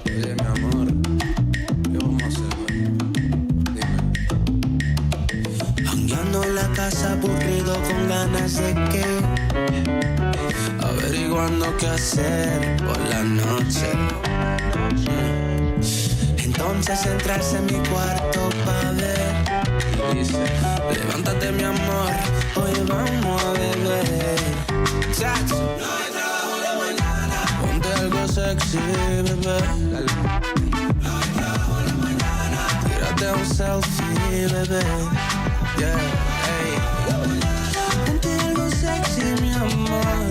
Oye, mi amor, ¿qué vamos a hacer hoy? Dime. Jangueando en la casa aburrido con ganas de qué. Averiguando qué hacer por la noche. Entonces entrarse en mi cuarto pa' ver. Dice, Levántate mi amor, hoy vamos a beber. Chacho, no hay trabajo en la mañana. ponte algo sexy, bebé. Dale. No hay trabajo en la mañana. Tírate un selfie, bebé. Yeah, hey. Ponte algo sexy, mi amor.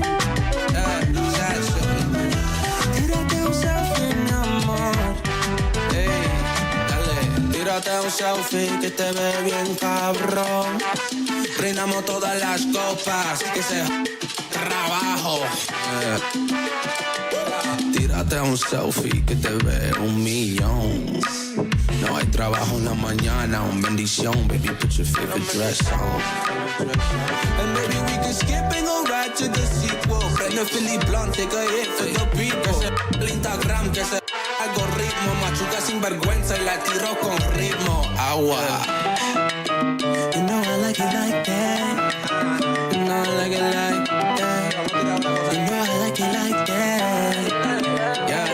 Yeah, chacho. Tírate un selfie, mi amor. Hey, dale. Tírate un selfie que te ve bien cabrón. Brindamos todas las copas, que se trabajo. Tírate un selfie que te ve 1,000,000. No hay trabajo en la mañana, un bendición. Baby, put your favorite dress on. And maybe we can skip and go right to the sequel. Prende Philly Blunt, take a hit for the people. Que se el Instagram, que se algoritmo. Machuca sin vergüenza y la tiro con ritmo. Agua. You know I like it like that. You know I like it like that. You know I like it like that. Yeah.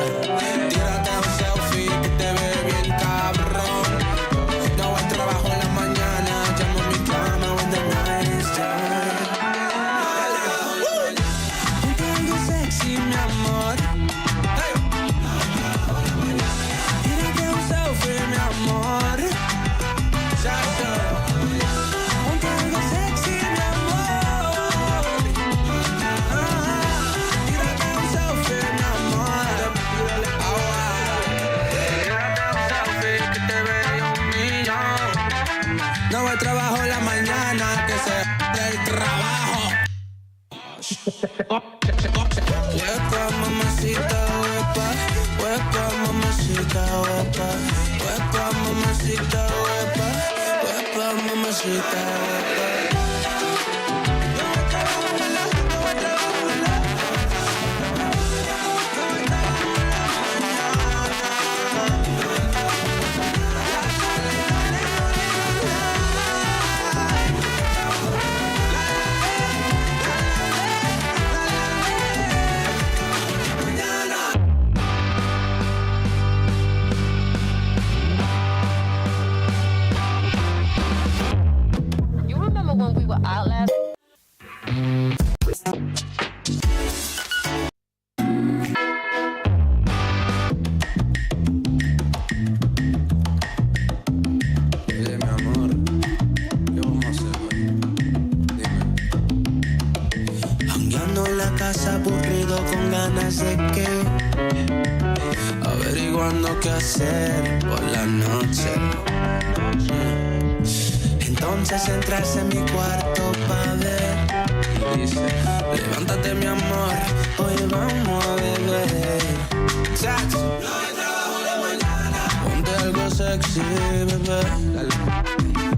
Tírate un selfie que te ve bien cabrón. No hay trabajo en la mañana. Llamo a mi cama when the night is done. Ponte algo sexy, mi amor. Hey. Tírate un selfie, mi amor. Chacho. Ponte algo sexy, mi amor. Tírate un selfie, mi amor. Tírate un selfie que te veo 1,000,000. No hay trabajo en la mañana, que se del trabajo. Huepa, mamacita, huepa. Huepa, mamacita, huepa. Huepa, mamacita, huepa. Huepa, mamacita, huepa. You remember when we were out last? Oye, mi amor, ¿qué vamos a hacer hoy? Dime. Jangueando en la casa aburrido con ganas de qué. Averiguando qué hacer por la noche. Entonces entrarse en mi cuarto pa' ver. Dice, Levántate mi amor, hoy vamos a beber. Chacho, no hay trabajo en la mañana. ponte algo sexy, bebé. Dale.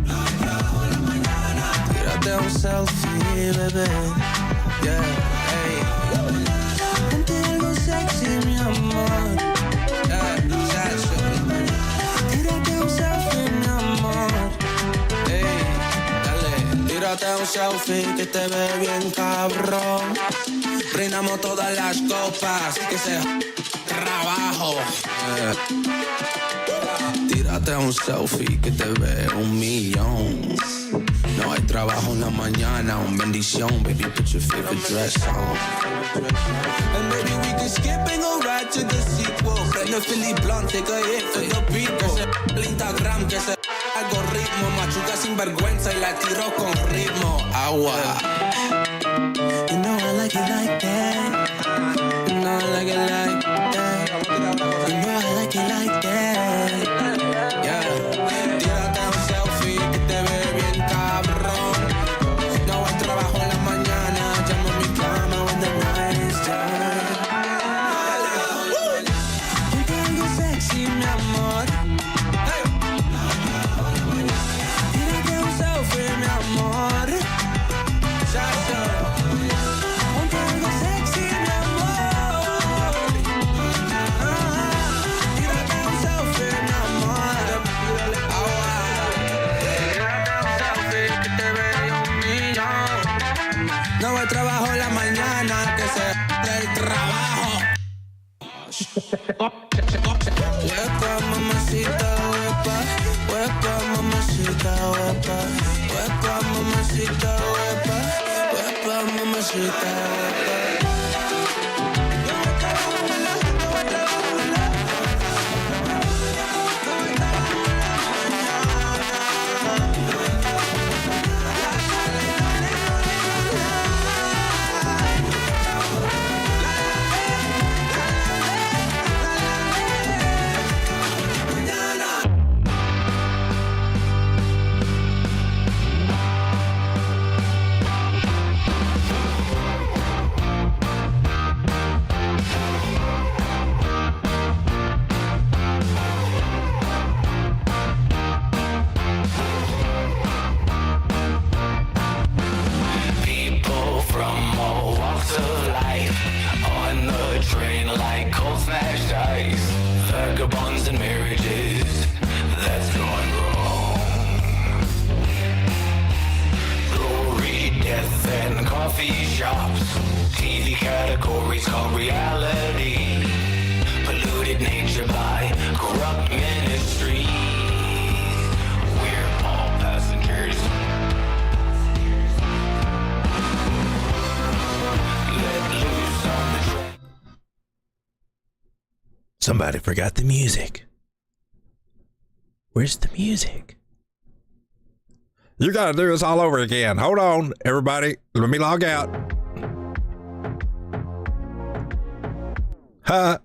No hay trabajo en la mañana. Tírate un selfie, bebé. Yeah, hey. Ponte algo sexy, mi amor. Yeah, chacho. Tírate un selfie, mi amor. Hey, dale. Tírate un selfie que te ve bien cabrón. Brindamos todas las copas, que se trabajo. Tírate un selfie que te ve 1,000,000. No hay trabajo en la mañana, un bendición. Baby, put your favorite dress on. And maybe we can skip and go right to the sequel. Prende Philly Blunt, take a hit for the people. Que se el Instagram, que se algoritmo. Machuca sin vergüenza y la tiro con ritmo. Agua. You know I like it like that. You know I like it like that. You know I like it like that. Yeah. Tírate un selfie que te ve bien cabrón. No hay trabajo en la mañana. Llamo a mi cama when the night is done. Ponte algo sexy, mi amor. Hey. Tírate un selfie, mi amor. Chacho. la mañana que se del trabajo. Huepa, mamacita, huepa. Huepa, mamacita, huepa. Huepa, mamacita, huepa. Huepa, mamacita, huepa. Vagabonds and marriages, that's going wrong. Glory, death, and coffee shops. TV categories called reality. Polluted nature by corrupt ministries. We're all passengers. Let loose on the train. Somebody forgot the music. Where's the music? You gotta do this all over again. Hold on, everybody. Let me log out. Huh?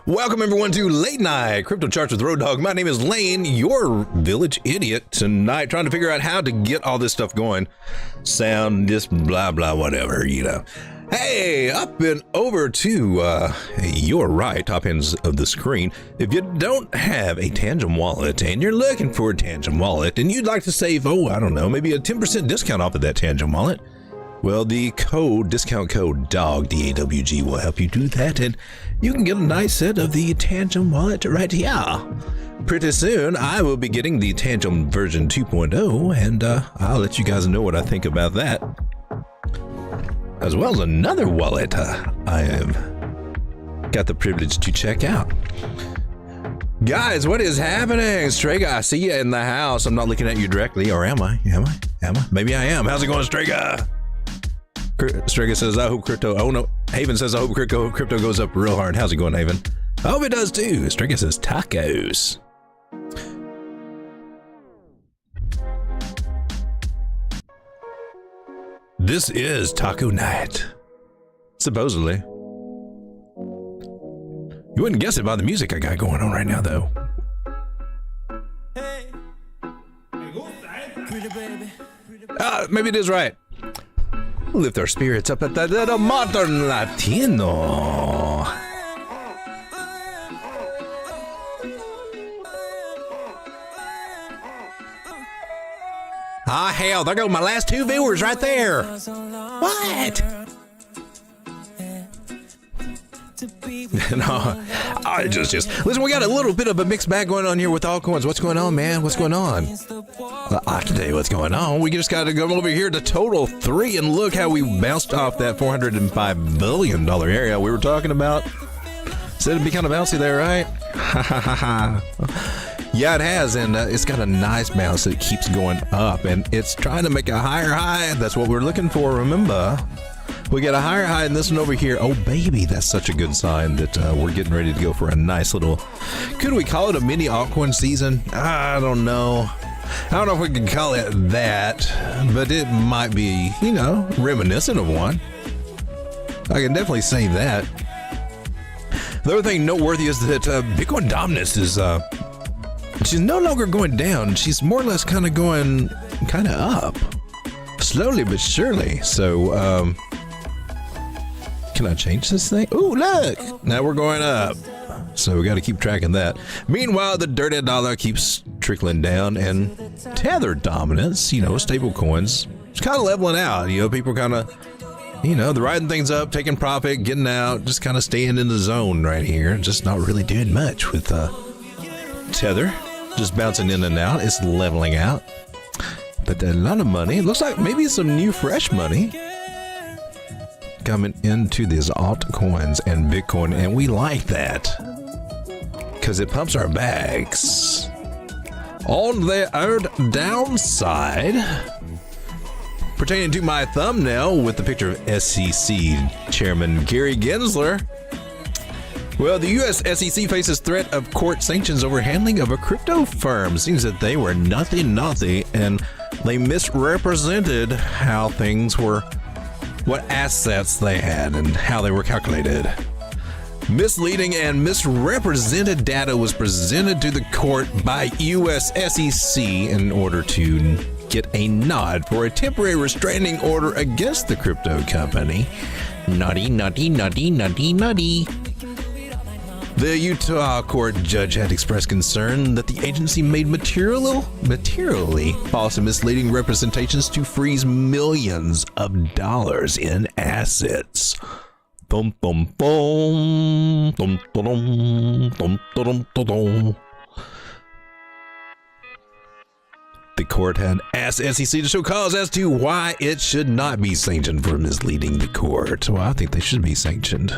Welcome everyone to Late Night Crypto Charts with Road Dogg. My name is Lane, your village idiot tonight, trying to figure out how to get all this stuff going. Sound, this blah, blah, whatever, you know. Hey, up and over to your right, top ends of the screen. If you don't have a Tangent wallet and you're looking for a Tangent wallet and you'd like to save, oh, I don't know, maybe a 10% discount off of that Tangent wallet, well, the discount code DOGG, D-A-W-G, will help you do that, and you can get a nice set of the Tangent wallet right here. Pretty soon, I will be getting the Tangent version 2.0, and I'll let you guys know what I think about that. As well as another wallet I have got the privilege to check out. Guys, what is happening? Stray Guy, I see you in the house. I'm not looking at you directly, or am I? Am I? Maybe I am. How's it going, Stray Guy? Stray Guy says, I hope crypto, oh no. Haven says, I hope crypto goes up real hard. How's it going, Haven? I hope it does too. Stray Guy says, tacos. This is taco night. Supposedly. You wouldn't guess it by the music I got going on right now, though. Maybe it is right. Lift our spirits up at the modern Latino. Ah, hell, there go my last two viewers right there. What? No, I just listen. We got a little bit of a mixed bag going on here with altcoins. What's going on, man? What's going on? I can tell you what's going on. We just got to go over here to total 3 and look how we bounced off that $405 billion area we were talking about. Said it'd be kind of bouncy there, right? Ha ha ha ha. Yeah, it has, and it's got a nice bounce that keeps going up, and it's trying to make a higher high. That's what we're looking for, remember? We got a higher high than this one over here. Oh, baby, that's such a good sign that we're getting ready to go for a nice little, could we call it a mini altcoin season? I don't know. I don't know if we can call it that, but it might be, you know, reminiscent of one. I can definitely say that. The other thing noteworthy is that Bitcoin dominance is, she's no longer going down. She's more or less kind of going kind of up. Slowly but surely. So, can I change this thing? Ooh, look! Now we're going up. So we got to keep tracking that. Meanwhile, the dirty dollar keeps trickling down, and Tether dominance, you know, stable coins, it's kind of leveling out. You know, people kind of, you know, they're riding things up, taking profit, getting out, just kind of staying in the zone right here. Just not really doing much with Tether. Just bouncing in and out. It's leveling out. But a lot of money. It looks like maybe some new fresh money coming into these altcoins and Bitcoin, and we like that because it pumps our bags. On the downside, pertaining to my thumbnail with the picture of SEC Chairman Gary Gensler, well, the U.S. SEC faces threat of court sanctions over handling of a crypto firm. Seems that they were naughty, and they misrepresented how things were, what assets they had, and how they were calculated. Misleading and misrepresented data was presented to the court by U.S. SEC in order to get a nod for a temporary restraining order against the crypto company. Naughty. The Utah court judge had expressed concern that the agency made materially false and misleading representations to freeze millions of dollars in assets. Dum dum dum dum dum dum dum dum. The court had asked SEC to show cause as to why it should not be sanctioned for misleading the court. Well, I think they should be sanctioned.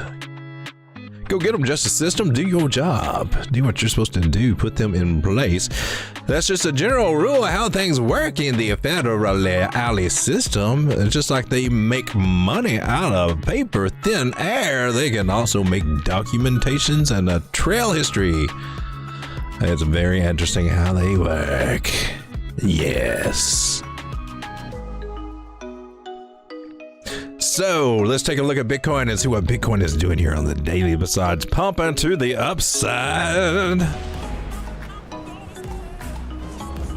Go get them, justice system. Do your job. Do what you're supposed to do. Put them in place. That's just a general rule of how things work in the federal system. It's just like they make money out of paper thin air. They can also make documentations and a trail history. It's very interesting how they work. Yes. So let's take a look at Bitcoin and see what Bitcoin is doing here on the daily besides pumping to the upside.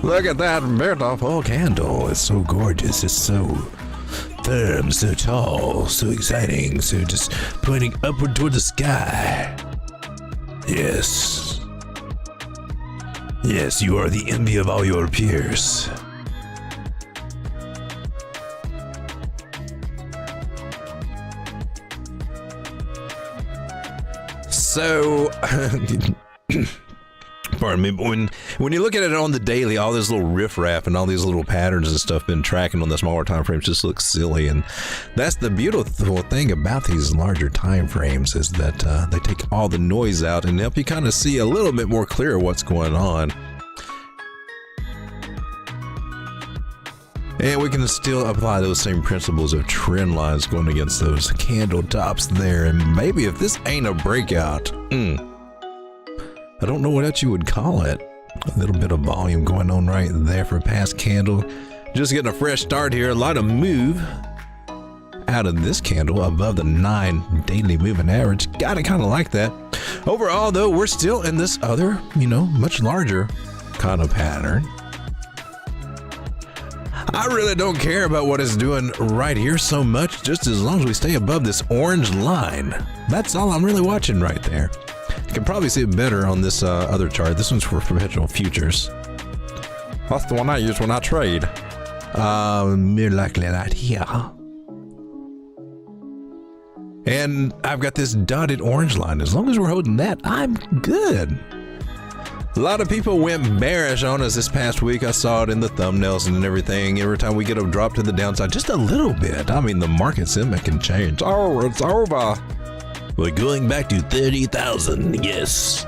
Look at that beautiful candle. It's so gorgeous. It's so firm, so tall, so exciting, so just pointing upward toward the sky. Yes. Yes, you are the envy of all your peers. So, pardon me, but when you look at it on the daily, all this little riffraff and all these little patterns and stuff been tracking on the smaller time frames just looks silly. And that's the beautiful thing about these larger time frames is that they take all the noise out and help you kind of see a little bit more clear what's going on. And we can still apply those same principles of trend lines going against those candle tops there. And maybe if this ain't a breakout, I don't know what else you would call it. A little bit of volume going on right there for past candle. Just getting a fresh start here. A lot of move out of this candle above the 9 daily moving average. Gotta kind of like that. Overall, though, we're still in this other, much larger kind of pattern. I really don't care about what it's doing right here so much, just as long as we stay above this orange line. That's all I'm really watching right there. You can probably see it better on this other chart. This one's for perpetual futures. That's the one I use when I trade. More likely right here. And I've got this dotted orange line. As long as we're holding that, I'm good. A lot of people went bearish on us this past week. I saw it in the thumbnails and everything. Every time we get a drop to the downside, just a little bit. I mean, the market sentiment can change. Oh, it's over. We're going back to 30,000. Yes.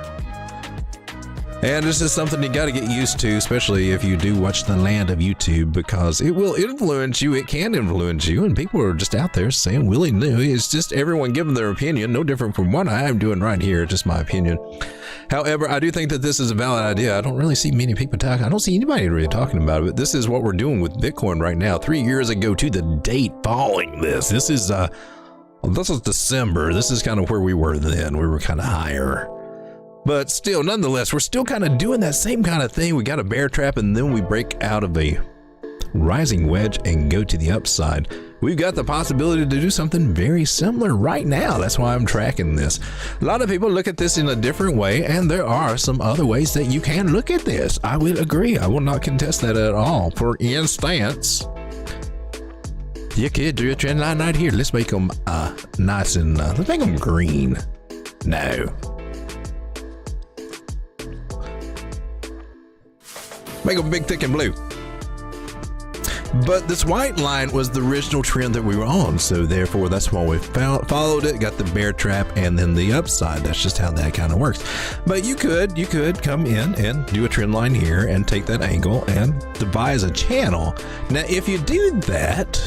And this is something you got to get used to, especially if you do watch the land of YouTube, because it will influence you. It can influence you. And people are just out there saying willy-nilly. It's just everyone giving their opinion. No different from what I'm doing right here. Just my opinion. However, I do think that this is a valid idea. I don't really see many people talking. I don't see anybody really talking about it, but this is what we're doing with Bitcoin right now. 3 years ago to the date following this. This is December. This is kind of where we were then. We were kind of higher. But still, nonetheless, we're still kind of doing that same kind of thing. We got a bear trap and then we break out of a rising wedge and go to the upside. We've got the possibility to do something very similar right now. That's why I'm tracking this. A lot of people look at this in a different way, and there are some other ways that you can look at this. I would agree. I will not contest that at all. For instance, you could do a trend line right here. Let's make them nice and let's make them green. No. Make them big, thick, and blue. But this white line was the original trend that we were on, so therefore that's why we followed it, got the bear trap, and then the upside. That's just how that kind of works. But you could come in and do a trend line here and take that angle and devise a channel. Now, if you do that,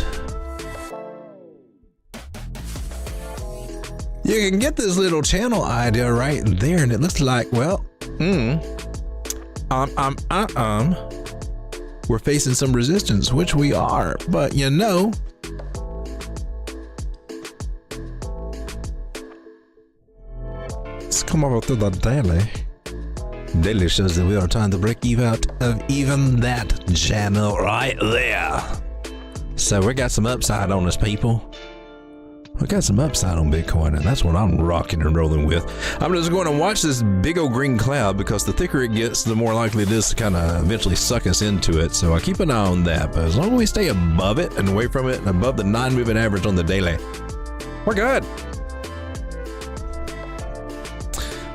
you can get this little channel idea right there, and it looks like, well, we're facing some resistance, which we are, but you know, let's come over to the daily. Daily shows that we are trying to break even out of even that channel right there. So we got some upside on us, people. We got some upside on Bitcoin, and that's what I'm rocking and rolling with. I'm just going to watch this big old green cloud, because the thicker it gets, the more likely it is to kind of eventually suck us into it. So I keep an eye on that, but as long as we stay above it and away from it and above the 9-moving average on the daily, we're good.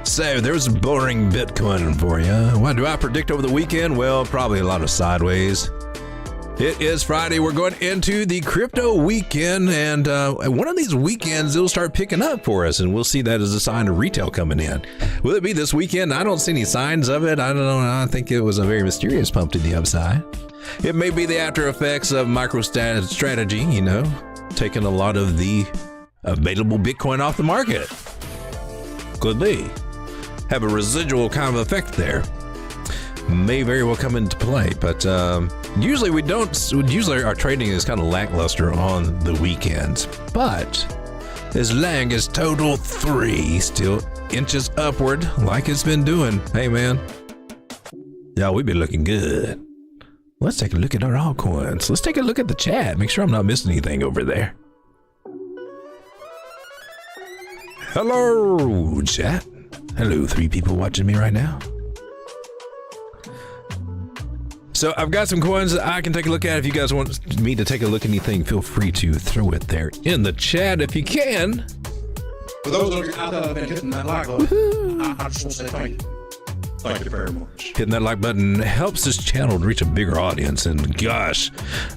So there's boring Bitcoin for you. What do I predict over the weekend? Well, probably a lot of sideways. It is Friday. We're going into the crypto weekend, and one of these weekends it'll start picking up for us, and we'll see that as a sign of retail coming in. Will it be this weekend? I don't see any signs of it. I don't know. I think it was a very mysterious pump to the upside. It may be the after effects of MicroStrategy, you know, taking a lot of the available Bitcoin off the market. Could be. Have a residual kind of effect there. May very well come into play, but usually we don't. Usually our trading is kind of lackluster on the weekends, but as long as total 3 still inches upward like it's been doing, hey man, yeah, we be looking good. Let's take a look at our altcoins. Let's take a look at the chat. Make sure I'm not missing anything over there. Hello, chat. Hello, 3 people watching me right now. So I've got some coins that I can take a look at. If you guys want me to take a look at anything, feel free to throw it there in the chat if you can. For those of you out there that have been hitting that like button, I just want to say thank you. Thank you very much. Hitting that like button helps this channel to reach a bigger audience. And gosh,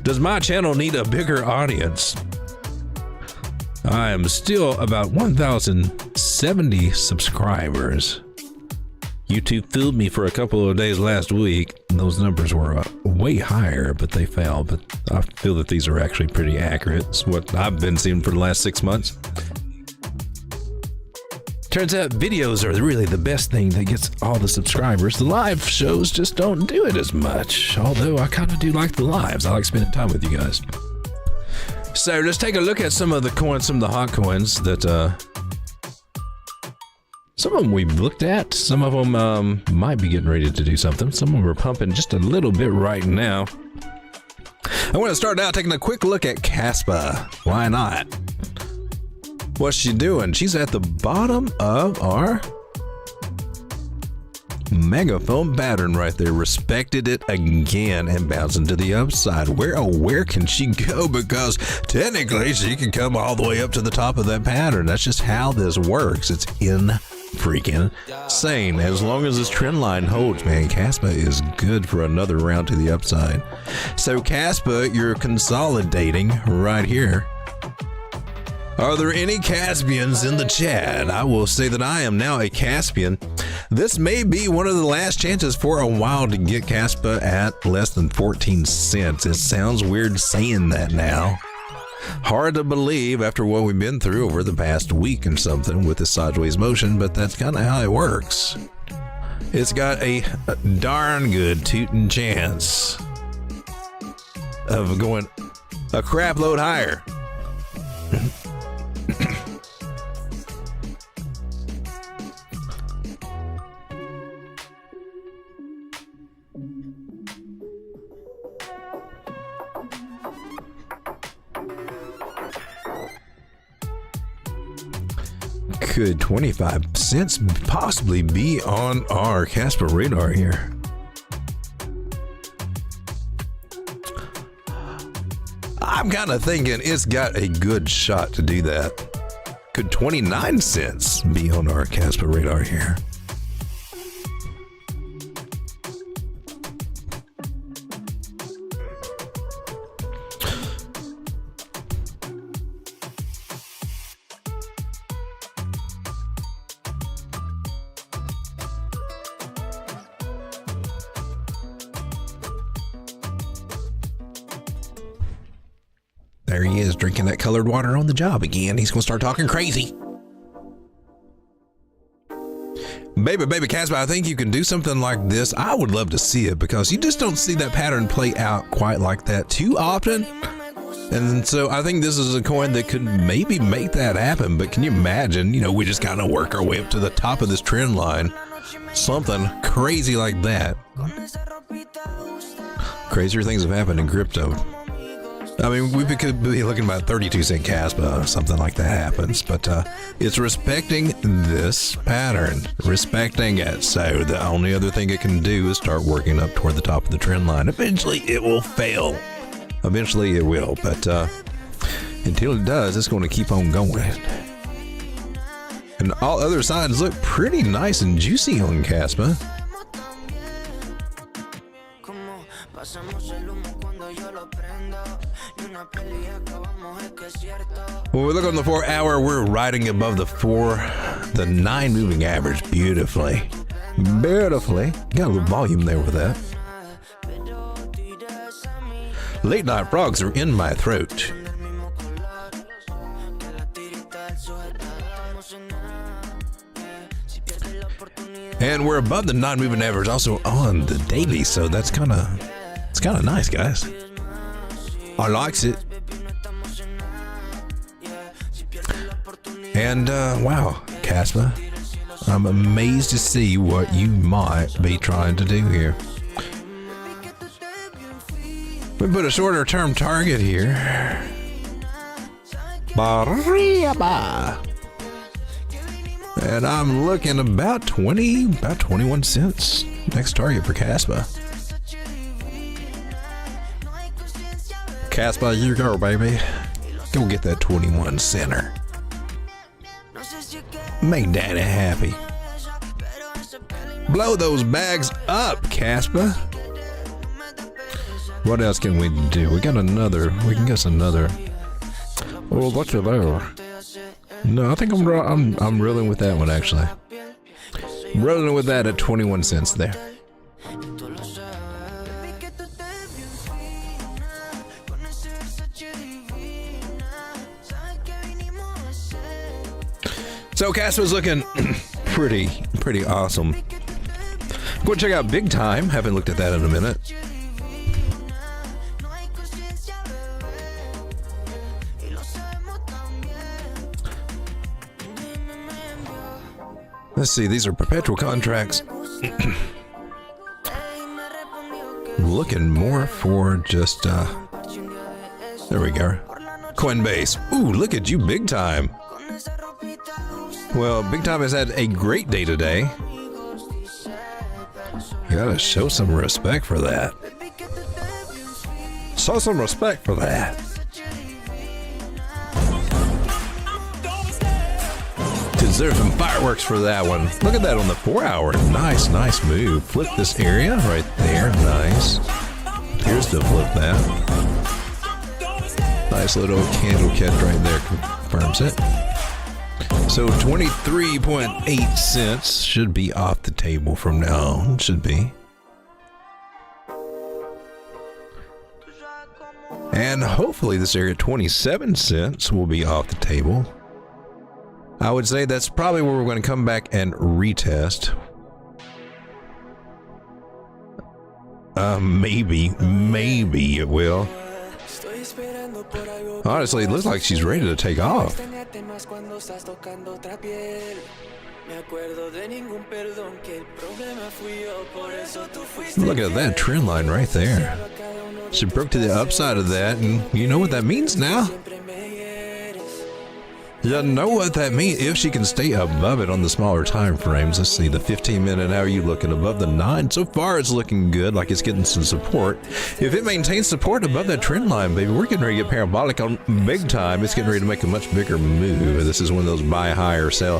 does my channel need a bigger audience? I am still about 1,070 subscribers. YouTube fooled me for a couple of days last week. Those numbers were way higher, but they fell. But I feel that these are actually pretty accurate. It's what I've been seeing for the last 6 months. Turns out videos are really the best thing that gets all the subscribers. The live shows just don't do it as much. Although I kind of do like the lives. I like spending time with you guys. So let's take a look at some of the coins, some of the hot coins that some of them we've looked at. Some of them might be getting ready to do something. Some of them are pumping just a little bit right now. I want to start out taking a quick look at Kaspa. Why not? What's she doing? She's at the bottom of our megaphone pattern right there. Respected it again and bouncing to the upside. Where can she go? Because technically she can come all the way up to the top of that pattern. That's just how this works. It's in freaking insane. As long as this trend line holds, man, Kaspa is good for another round to the upside. So Kaspa, you're consolidating right here. Are there any Caspians in the chat? I will say that I am now a Caspian. This may be one of the last chances for a while to get Kaspa at less than 14 cents. It sounds weird saying that now. Hard to believe after what we've been through over the past week and something with the sideways motion, but that's kind of how it works. It's got a darn good tootin' chance of going a crap load higher. Could 25 cents possibly be on our Kaspa radar here? I'm kind of thinking it's got a good shot to do that. Could 29 cents be on our Kaspa radar here? There he is, drinking that colored water on the job again. He's going to start talking crazy. Baby Casper, I think you can do something like this. I would love to see it because you just don't see that pattern play out quite like that too often. And so I think this is a coin that could maybe make that happen. But can you imagine, you know, we just kind of work our way up to the top of this trend line. Something crazy like that. Crazier things have happened in crypto. I mean, we could be looking about 32-cent Caspa or something like that happens, but it's respecting this pattern, respecting it. So the only other thing it can do is start working up toward the top of the trend line. Eventually, it will fail. Eventually, it will, but until it does, it's going to keep on going. And all other sides look pretty nice and juicy on Caspa. When we look on the 4-hour, we're riding above the 9 moving average beautifully. Beautifully. Got a little volume there with that. Late night frogs are in my throat. And we're above the 9 moving average also on the daily, so it's kind of nice, guys. I likes it. And wow, Caspa, I'm amazed to see what you might be trying to do here. We put a shorter term target here. And I'm looking about 21 cents. Next target for Caspa. Caspa, you go, baby. Go get that 21 center. Make daddy happy. Blow those bags up, Caspa. What else can we do? We can guess another. Oh, what's it there? No, I think I'm rolling with that one actually. Rolling with that at 21 cents there. So Caspa's looking pretty awesome. Go check out Big Time. Haven't looked at that in a minute. Let's see, these are perpetual contracts. Looking more for just, there we go. Coinbase. Ooh, look at you, Big Time. Well, Big Time has had a great day today. You gotta show some respect for that. Show some respect for that. Deserve some fireworks for that one. Look at that on the 4-hour. Nice move. Flip this area right there. Nice. Here's to flip that. Nice little candle catch right there. Confirms it. So 23.8 cents should be off the table from now on. Should be. And hopefully this area 27 cents will be off the table. I would say that's probably where we're going to come back and retest. Maybe it will. Honestly, it looks like she's ready to take off. Look at that trend line right there. She broke to the upside of that, and you know what that means now? You know what that means if she can stay above it on the smaller time frames. Let's see, the 15-minute, how are you looking? Above the 9. So far it's looking good, like it's getting some support. If it maintains support above that trend line, baby, we're getting ready to get parabolic on Big Time. It's getting ready to make a much bigger move. This is one of those buy high, sell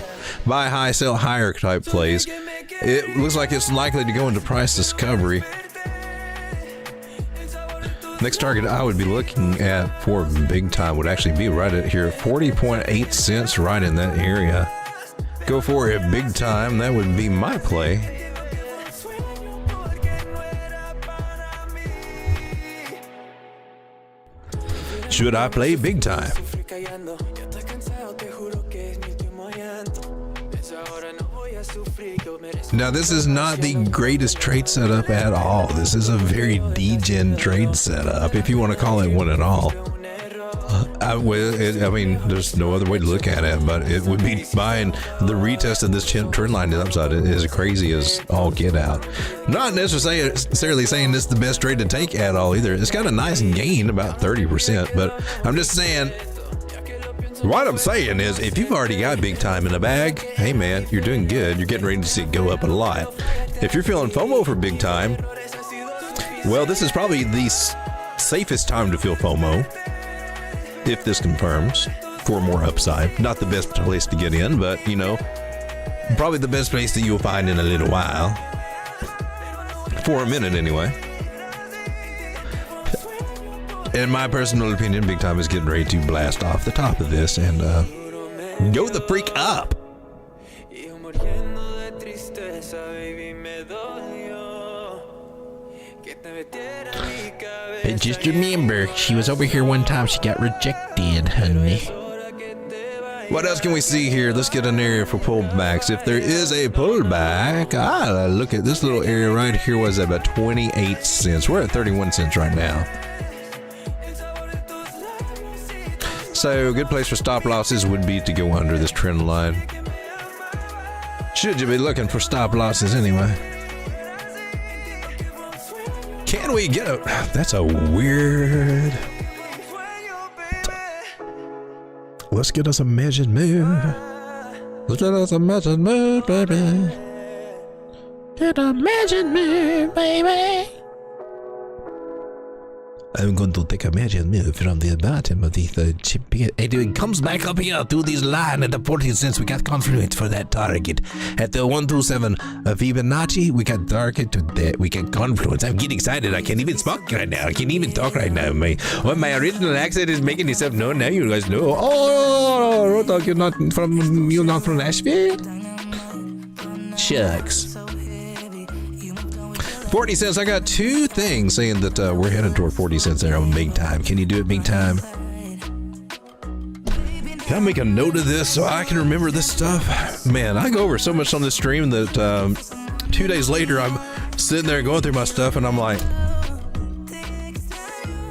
higher type plays. It looks like it's likely to go into price discovery. Next target I would be looking at for Big Time would actually be right at here, 40.8 cents, right in that area. Go for it, Big Time. That would be my play. Should I play big time? Now, this is not the greatest trade setup at all. This is a very degen trade setup, if you want to call it one at all. I mean, there's no other way to look at it, but it would be buying the retest of this trend line to the upside is crazy as all get out. Not necessarily saying this is the best trade to take at all either. It's got a nice gain, about 30%, but I'm just saying, what I'm saying is, if you've already got big time in the bag, hey man, you're doing good. You're getting ready to see it go up a lot. If you're feeling FOMO for big time, well, this is probably the safest time to feel FOMO. If this confirms for more upside. Not the best place to get in, but, you know, probably the best place that you'll find in a little while. For a minute, anyway. In my personal opinion, big time is getting ready to blast off the top of this and go the freak up. And just remember, she was over here one time, she got rejected, honey. What else can we see here? Let's get an area for pullbacks. If there is a pullback, look at this little area right here was about 28 cents. We're at 31 cents right now. So a good place for stop losses would be to go under this trend line. Should you be looking for stop losses anyway? Can we get a... That's a weird... Let's get us a measured move. Let's get us a measured move, baby. Get a measured move, baby. I'm going to take a measured move from the bottom of the third chip. It comes back up here through this line at the 14 cents. We got confluence for that target. At the 127 Fibonacci, we got target to that. We got confluence. I'm getting excited. I can't even speak right now. I can't even talk right now. My original accent is making itself known. Now you guys know. Oh, Rotok, you're not from Nashville? Shucks. 40 cents. I got two things saying that we're headed toward 40 cents there on big time. Can you do it big time? Can I make a note of this so I can remember this stuff? Man, I go over so much on this stream that 2 days later I'm sitting there going through my stuff and I'm like,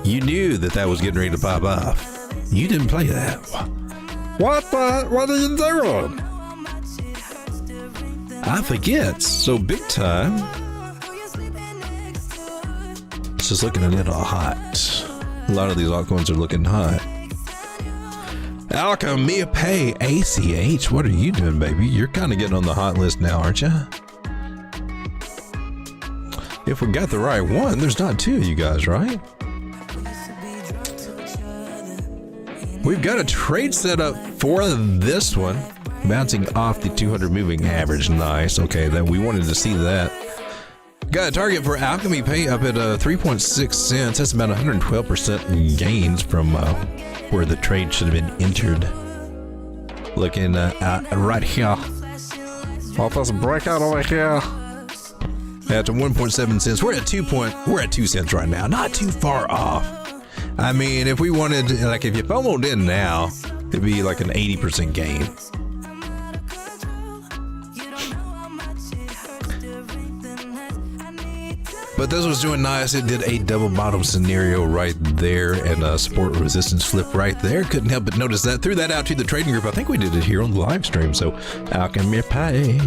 you knew that was getting ready to pop off. You didn't play that. What are you doing? I forget. So big time. It's just looking a little hot. A lot of these altcoins are looking hot. Alchemy Pay ACH. What are you doing, baby? You're kind of getting on the hot list now, aren't you? If we got the right one, there's not two of you guys, right? We've got a trade set up for this one. Bouncing off the 200 moving average. Nice. Okay, then we wanted to see that. Got a target for Alchemy Pay up at 3.6 cents. That's about 112% gains from where the trade should have been entered. Looking right here. Off this breakout over here. At 1.7 cents. We're at 2 cents right now. Not too far off. I mean, if we wanted, like, if you FOMO'd in now, it'd be like an 80% gain. But this was doing nice. It did a double bottom scenario right there and a support resistance flip right there. Couldn't help but notice that. Threw that out to the trading group. I think we did it here on the live stream. So, Alchemy Pay.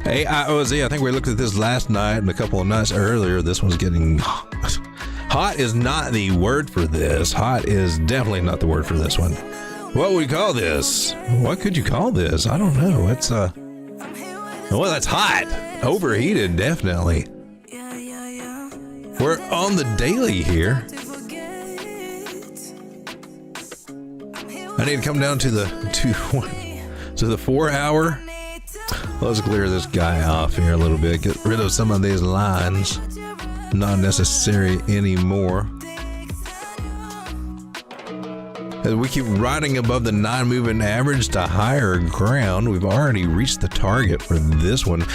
AIOZ. I think we looked at this last night and a couple of nights earlier. This one's getting hot. Is not the word for this. Hot is definitely not the word for this one. What would we call this? What could you call this? I don't know. It's well, that's hot. Overheated, definitely. We're on the daily here. I need to come down to the 4 hour. Let's clear this guy off here a little bit. Get rid of some of these lines. Not necessary anymore. As we keep riding above the 9 moving average to higher ground, we've already reached the target for this one.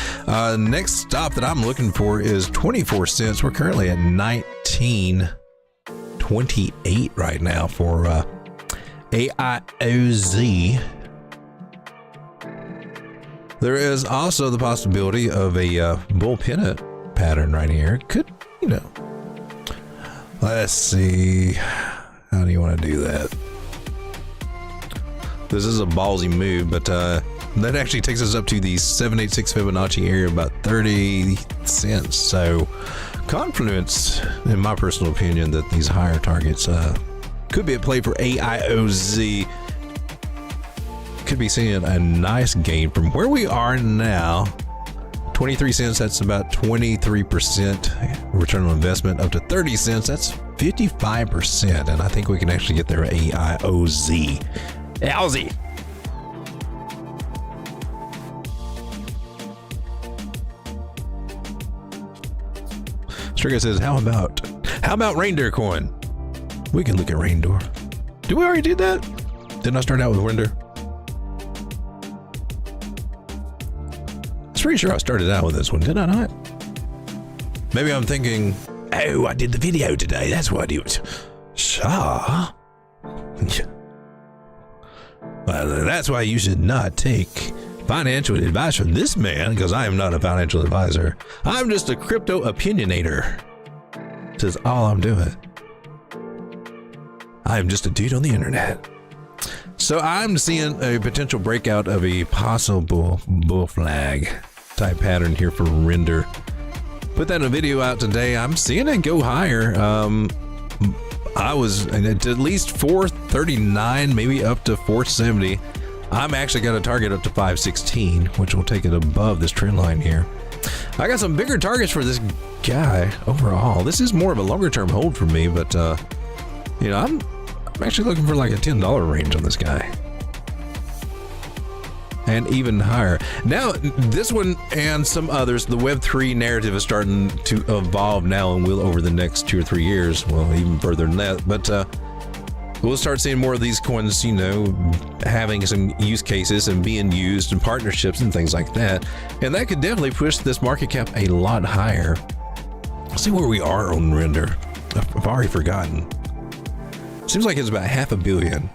Next stop that I'm looking for is 24 cents. We're currently at 19.25. 28 right now for AIOZ. There is also the possibility of a bull pennant pattern right here. Could, you know, let's see. How do you want to do that? This is a ballsy move, but that actually takes us up to the 786 Fibonacci area, about 30 cents. So confidence, in my personal opinion, that these higher targets could be at play for AIOZ. Could be seeing a nice gain from where we are now. 23 cents, that's about 23% return on investment. Up to 30 cents, that's 55%. And I think we can actually get there at AIOZ. AIOZ. Striga says, how about reindeer coin? We can look at reindeer. Did we already do that? Didn't I start out with reindeer? I'm pretty sure I started out with this one, did I not? Maybe I'm thinking, oh, I did the video today. That's what I do. Shaw. Well, that's why you should not take financial advice from this man, because I am not a financial advisor. I'm just a crypto opinionator. This is all I'm doing. I am just a dude on the internet. So I'm seeing a potential breakout of a possible bull flag type pattern here for render. Put that in a video out today. I'm seeing it go higher. I was at least 439, maybe up to 470. I'm actually got a target up to 516, which will take it above this trend line here. I got some bigger targets for this guy overall. This is more of a longer term hold for me, but you know, I'm actually looking for like a $10 range on this guy. And even higher. Now, this one and some others, the Web3 narrative is starting to evolve now and will over the next 2 or 3 years. Well, even further than that. But we'll start seeing more of these coins, you know, having some use cases and being used in partnerships and things like that. And that could definitely push this market cap a lot higher. Let's see where we are on render. I've already forgotten. Seems like it's about $500 million.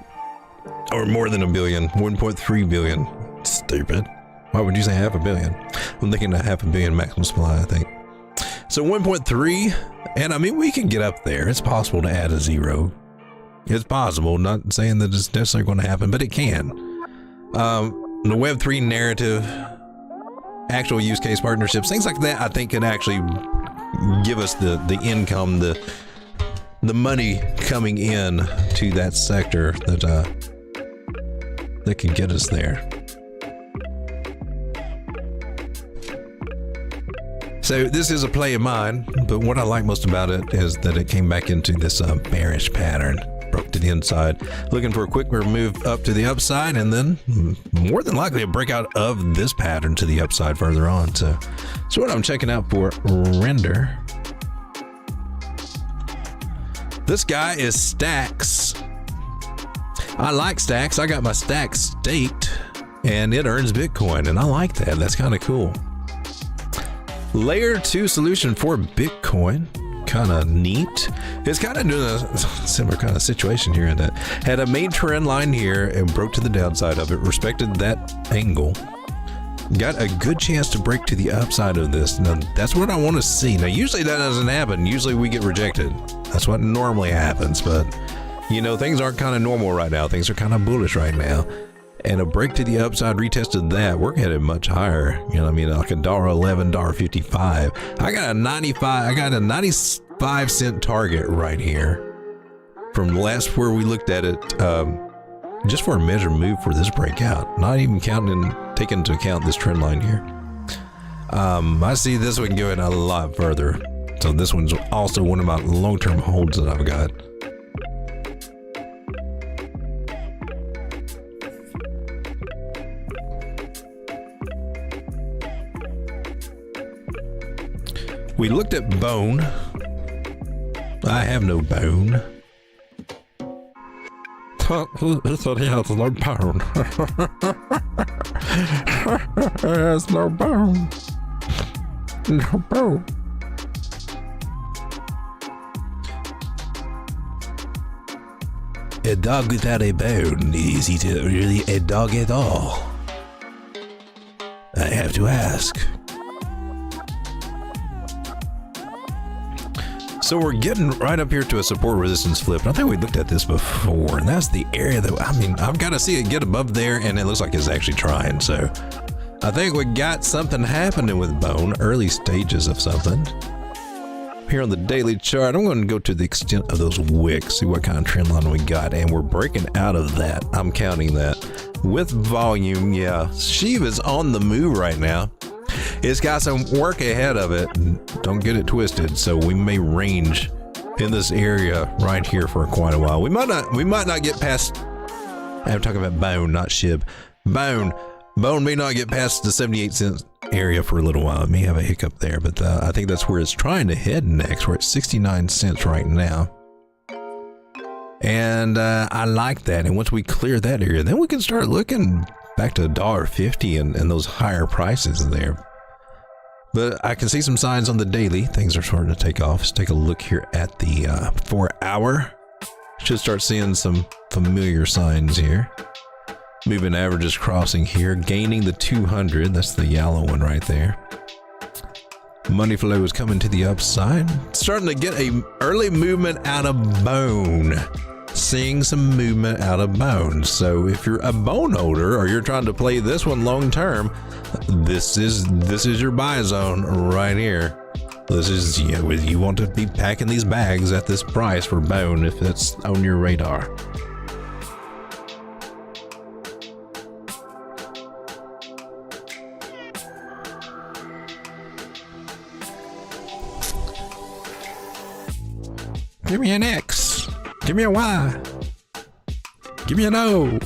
Or more than $1 billion. 1.3 billion. Stupid. Why would you say $500 million? I'm thinking $500 million maximum supply, I think. So 1.3, and I mean, we can get up there. It's possible to add a zero. It's possible, not saying that it's necessarily going to happen, but it can. The Web3 narrative, actual use case partnerships, things like that, I think can actually give us the income, the money coming in to that sector that can get us there. So this is a play of mine, but what I like most about it is that it came back into this bearish pattern, broke to the inside, looking for a quick move up to the upside, and then more than likely a breakout of this pattern to the upside further on. So what I'm checking out for render. This guy is Stacks. I like Stacks. I got my Stacks staked, and it earns Bitcoin, and I like that. That's kind of cool. Layer 2 solution for Bitcoin, kind of neat. It's kind of doing a similar kind of situation here in that had a main trend line here and broke to the downside of it, respected that angle, got a good chance to break to the upside of this. Now that's what I want to see. Now usually that doesn't happen. Usually we get rejected. That's what normally happens, but you know, things aren't kind of normal right now. Things are kind of bullish right now. And a break to the upside retested that. We're headed much higher. You know what I mean? Like $1.11, $1.55. I got a 95 cent target right here from last where we looked at it, just for a measured move for this breakout. Not even taking into account this trend line here. I see this one going a lot further. So this one's also one of my long-term holds that I've got. We looked at bone. I have no bone. He said he has no bone. He has no bone. No bone. a dog without a bone? Is it really a dog at all? I have to ask. So we're getting right up here to a support resistance flip. And I think we looked at this before, and that's the area that, I mean, I've got to see it get above there, and it looks like it's actually trying. So I think we got something happening with bone, early stages of something. Here on the daily chart, I'm going to go to the extent of those wicks, see what kind of trend line we got, and we're breaking out of that. I'm counting that. With volume, yeah, Shiva's on the move right now. It's got some work ahead of it. Don't get it twisted. So we may range in this area right here for quite a while. We might not get past. I'm talking about bone, not SHIB. Bone may not get past the 78 cent area for a little while. It may have a hiccup there, but I think that's where it's trying to head next. We're at 69 cents right now. And I like that. And once we clear that area, then we can start looking back to $1.50 and those higher prices there. But I can see some signs on the daily. Things are starting to take off. Let's take a look here at the 4 hour. Should start seeing some familiar signs here. Moving averages crossing here, gaining the 200. That's the yellow one right there. Money flow is coming to the upside. Starting to get a early movement out of bone. Seeing some movement out of bone. So if you're a bone holder or you're trying to play this one long term, this is your buy zone right here. This is, you want to be packing these bags at this price for bone if that's on your radar. Give me an X. Give me a Y. Give me an O.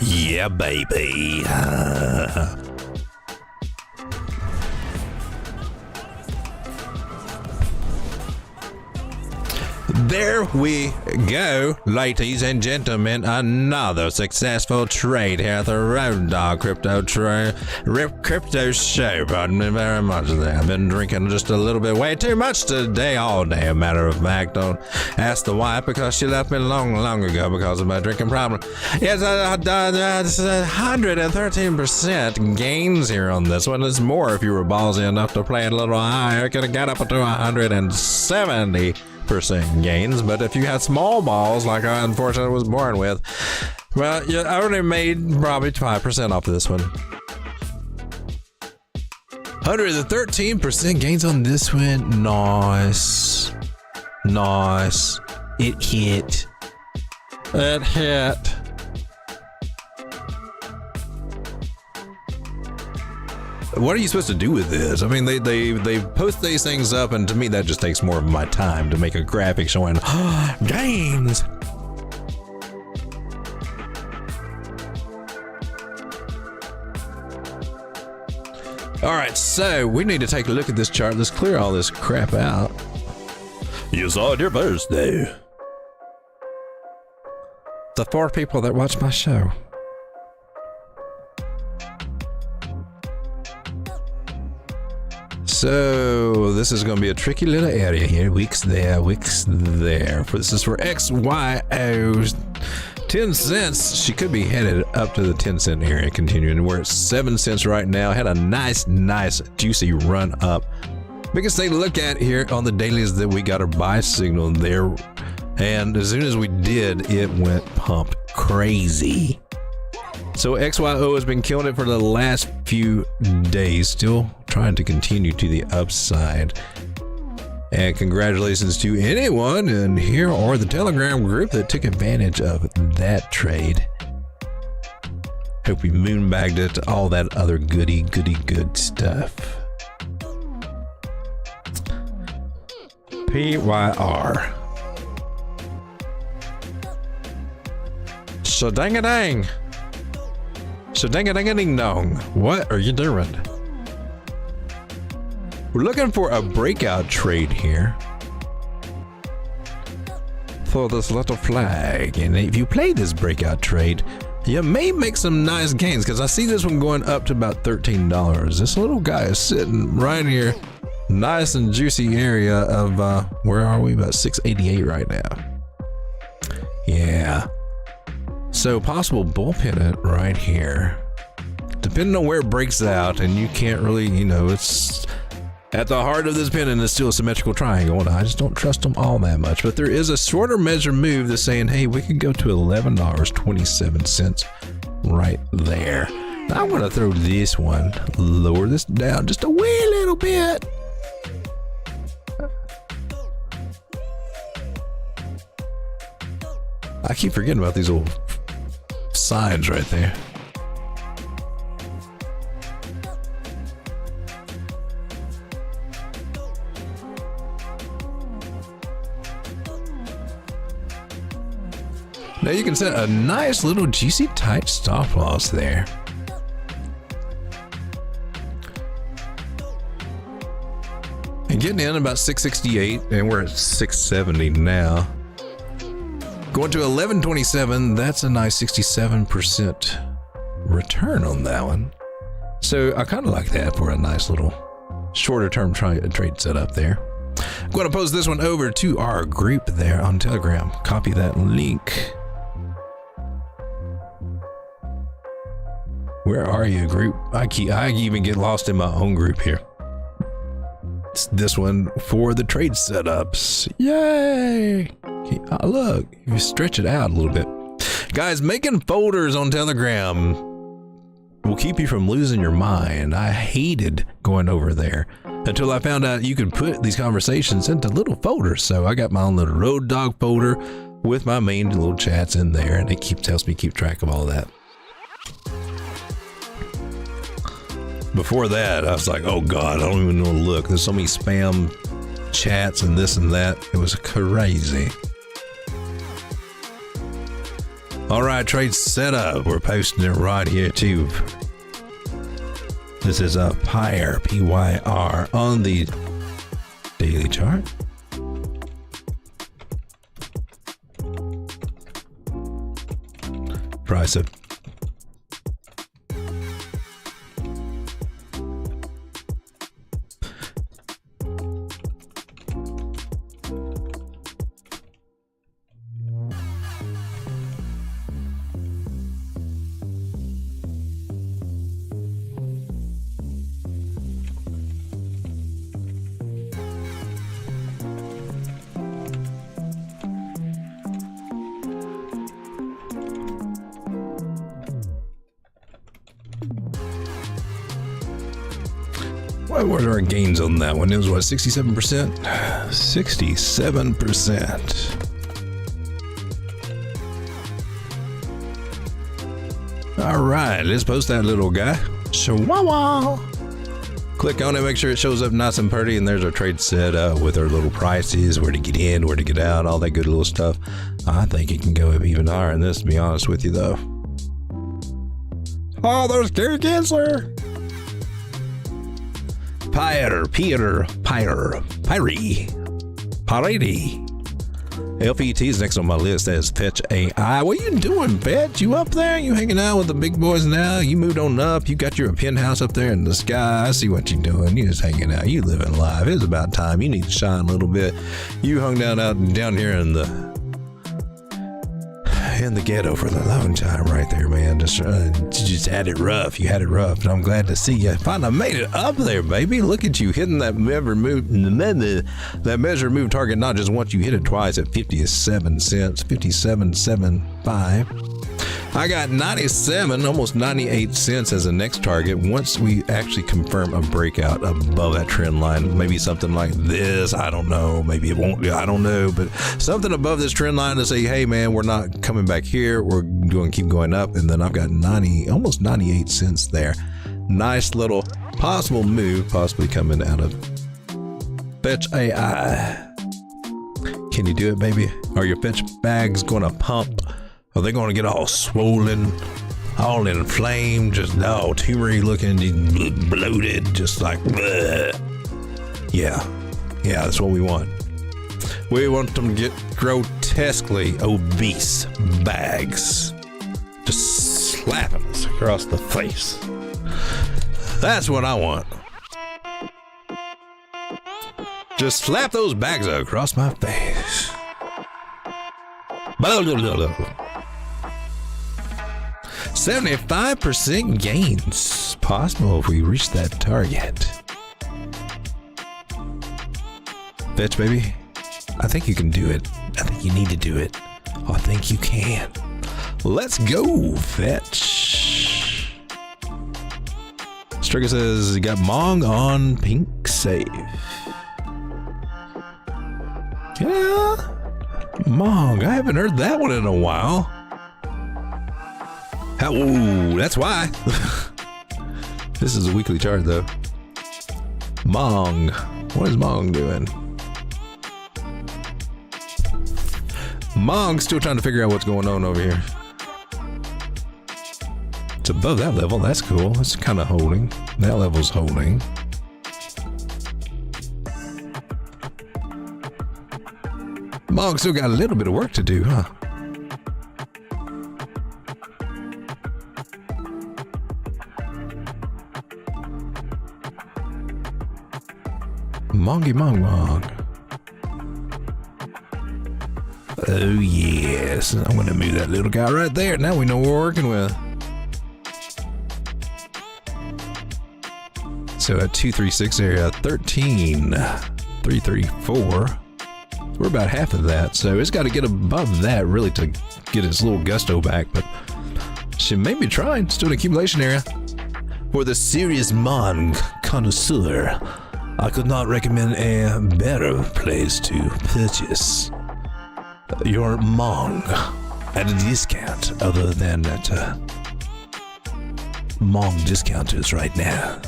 Yeah, baby. There we go, ladies and gentlemen. Another successful trade here at the Road Dog Crypto Show. Pardon me very much there. I've been drinking just a little bit, way too much today, all day. A matter of fact, don't ask the wife because she left me long ago because of my drinking problem. Yes, 113% gains here on this one. It's more if you were ballsy enough to play it a little higher. It could have got up to 170% gains, but if you had small balls like I unfortunately was born with, well, you only made probably 5% off of this one. 113% gains on this one. Nice. It hit. What are you supposed to do with this? I mean, they post these things up, and to me that just takes more of my time to make a graphic showing gains. All right, so we need to take a look at this chart. Let's clear all this crap out. You saw it here first, though. The 4 people that watch my show. So this is going to be a tricky little area here. Wicks there. This is for XYO. 10 cents. She could be headed up to the 10 cent area continuing. We're at 7 cents right now. Had a nice juicy run up. Biggest thing to look at here on the daily is that we got our buy signal there. And as soon as we did, it went pumped crazy. So XYO has been killing it for the last few days, still trying to continue to the upside. And congratulations to anyone in here or the Telegram group that took advantage of that trade. Hope we moonbagged it, all that other goody good stuff. PYR. So dang-a-dang. So dang-a-dang-a-ding-dong. What are you doing? We're looking for a breakout trade here for this little flag. And if you play this breakout trade, you may make some nice gains, because I see this one going up to about $13. This little guy is sitting right here Nice and juicy area of, where are we? About 688 right now. Yeah. So possible bull pennant right here. Depending on where it breaks out, and you can't really, you know, it's at the heart of this pennant is still a symmetrical triangle, and I just don't trust them all that much. But there is a shorter measure move that's saying, hey, we could go to $11.27 right there. Now I'm gonna throw this one, lower this down just a wee little bit. I keep forgetting about these little signs right there. Now you can set a nice little juicy tight stop loss there. And getting in about 668, and we're at 670 now. Going to 1127, that's a nice 67% return on that one. So I kind of like that for a nice little shorter term trade setup there. I'm going to post this one over to our group there on Telegram. Copy that link. Where are you, group? I even get lost in my own group here. It's this one for the trade setups. Yay! Okay, look, you stretch it out a little bit. Guys, making folders on Telegram will keep you from losing your mind. I hated going over there until I found out you could put these conversations into little folders. So I got my own little road dog folder with my main little chats in there, and it helps me keep track of all of that. Before that, I was like, oh God, I don't even know to look. There's so many spam chats and this and that. It was crazy. All right, trade setup. We're posting it right here too. This is a PYR, P-Y-R, on the daily chart. Price of what were our gains on that one? It was what, 67%? 67%. All right, let's post that little guy. Chihuahua. Click on it, make sure it shows up nice and pretty, and there's our trade set up with our little prices, where to get in, where to get out, all that good little stuff. I think it can go up even higher in this, to be honest with you, though. Oh, there's Gary Gensler. Pyre. LPT is next on my list as Fetch AI. What you doing, Fetch? You up there? You hanging out with the big boys now? You moved on up. You got your penthouse up there in the sky. I see what you're doing. You just hanging out. You living life. It's about time. You need to shine a little bit. You hung down here in the ghetto for the long time right there, man. Just had it rough. You had it rough, and I'm glad to see you finally made it up there, baby. Look at you hitting that measure move target, not just once, you hit it twice at 57 cents, 57.75. I got 97, almost 98 cents as a next target once we actually confirm a breakout above that trend line. Maybe something like this. I don't know. Maybe it won't be. I don't know. But something above this trend line to say, hey, man, we're not coming back here. We're going to keep going up. And then I've got almost 98 cents there. Nice little possible move, possibly coming out of Fetch AI. Can you do it, baby? Are your Fetch bags going to pump? Are they going to get all swollen, all inflamed, just all tumory looking, bloated, just like, bleh. Yeah, that's what we want. We want them to get grotesquely obese bags, just slapping us across the face. That's what I want. Just slap those bags across my face. Blah, blah, blah, blah. 75% gains possible if we reach that target. Fetch, baby. I think you can do it. I think you need to do it. I think you can. Let's go, Fetch. Stricker says you got Mong on pink safe. Yeah. Mong, I haven't heard that one in a while. Ooh, that's why. This is a weekly chart, though. Mong. What is Mong doing? Mong's still trying to figure out what's going on over here. It's above that level. That's cool. It's kind of holding. That level's holding. Mong's still got a little bit of work to do, huh? Mongy Mong Mong. Oh yes, I'm gonna move that little guy right there. Now we know what we're working with. So at 236 area, 13,334. We're about half of that, so it's got to get above that really to get its little gusto back. But she may be trying. Still an accumulation area. For the serious Mong connoisseur, I could not recommend a better place to purchase your Mong at a discount other than at Mong discounters right now.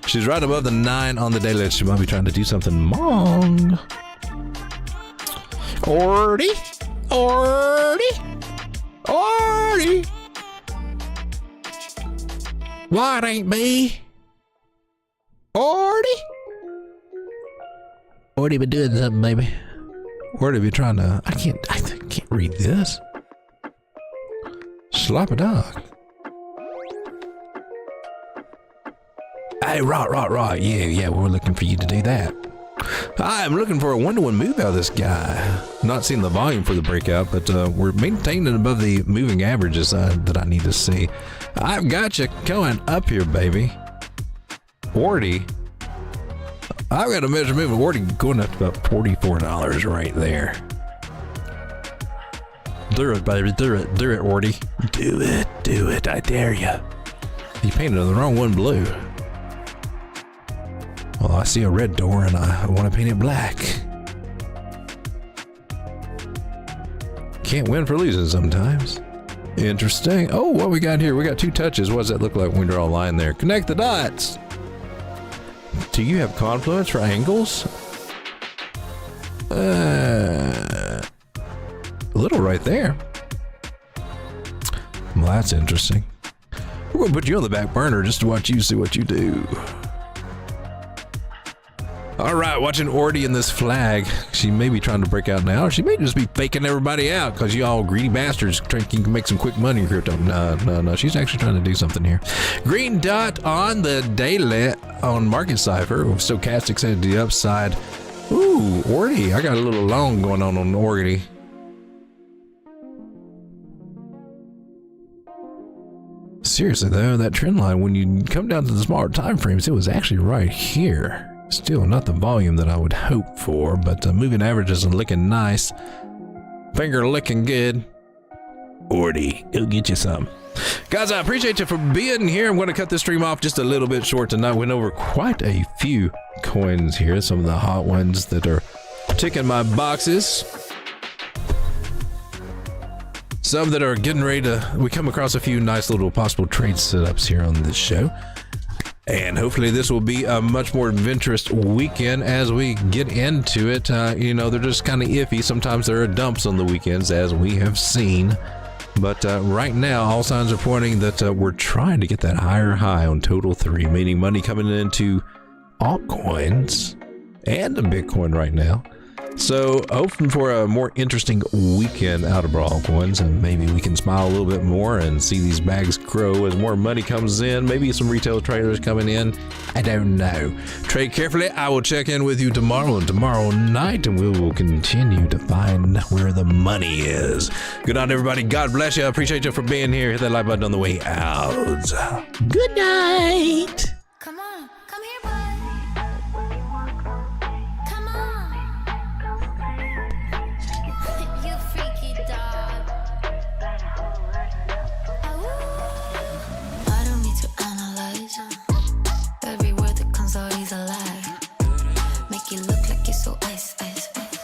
She's right above the 9 on the daily. She might be trying to do something Mong. Ordy. What ain't me? Ordy been doing something, baby. Ordy be trying to. I can't read this. Slap a dog. Hey, right. Yeah, we're looking for you to do that. I'm looking for a one-to-one move out of this guy. Not seeing the volume for the breakout, but we're maintaining above the moving averages that I need to see. I've got you going up here, baby. Ordy. I've got a measure moving. Ordy going up to about $44 right there. Do it, baby. Do it, Ordy. Do it. I dare you. You painted the wrong one blue. Well, I see a red door and I want to paint it black. Can't win for losing sometimes. Interesting. Oh, what we got here? We got 2 touches. What does that look like when we draw a line there? Connect the dots. Do you have confluence for angles? A little right there. Well, that's interesting. We're going to put you on the back burner just to watch you see what you do. All right, watching Ordy in this flag. She may be trying to break out now. Or she may just be faking everybody out because you all greedy bastards think you can make some quick money in crypto. No. She's actually trying to do something here. Green dot on the daily on Market Cipher. Stochastics headed to the upside. Ooh, Ordy. I got a little long going on Ordy. Seriously though, that trend line, when you come down to the smaller time frames, it was actually right here. Still not the volume that I would hope for, but moving averages are looking nice. Finger looking good. Ordy, it'll get you some. Guys, I appreciate you for being here. I'm going to cut this stream off just a little bit short tonight. Went over quite a few coins here. Some of the hot ones that are ticking my boxes. Some that are getting ready to... We come across a few nice little possible trade setups here on this show. And hopefully this will be a much more adventurous weekend as we get into it. You know, they're just kind of iffy. Sometimes there are dumps on the weekends, as we have seen. But right now, all signs are pointing that we're trying to get that higher high on total 3, meaning money coming into altcoins and the Bitcoin right now. So, hoping for a more interesting weekend out of altcoins, and maybe we can smile a little bit more and see these bags grow as more money comes in. Maybe some retail traders coming in. I don't know. Trade carefully. I will check in with you tomorrow and tomorrow night, and we will continue to find where the money is. Good night, everybody. God bless you. I appreciate you for being here. Hit that like button on the way out. Good night. Come on, come here, boy. Come on. You freaky dog. I don't need to analyze. Every word that comes out is a lie. Make it look like you're so ice, ice, ice.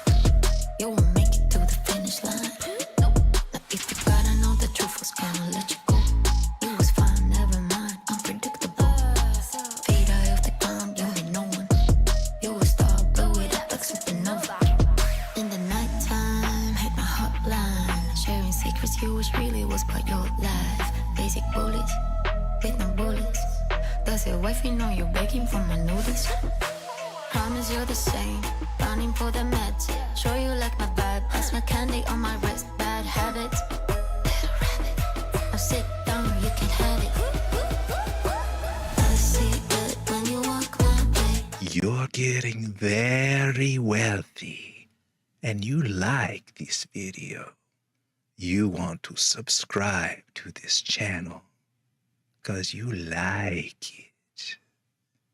You won't make it to the finish line. Nope. Now if you gotta know the truth was gonna let you go. You was fine, never mind, unpredictable. Feet high off the ground, you ain't no one. You a star, blow it up like supernova. In the nighttime, hit my hotline. Sharing secrets you wish really was part your life. Basic bullets, with no bullets. Does your wifey know you're begging for my notice? Promise you're the same, running for the meds. Show you like my vibe, that's my candy on my wrist. Bad habits, little rabbit. Now sit down, you can have it. I see it when you walk my way. You're getting very wealthy and you like this video. You want to subscribe to this channel because you like it.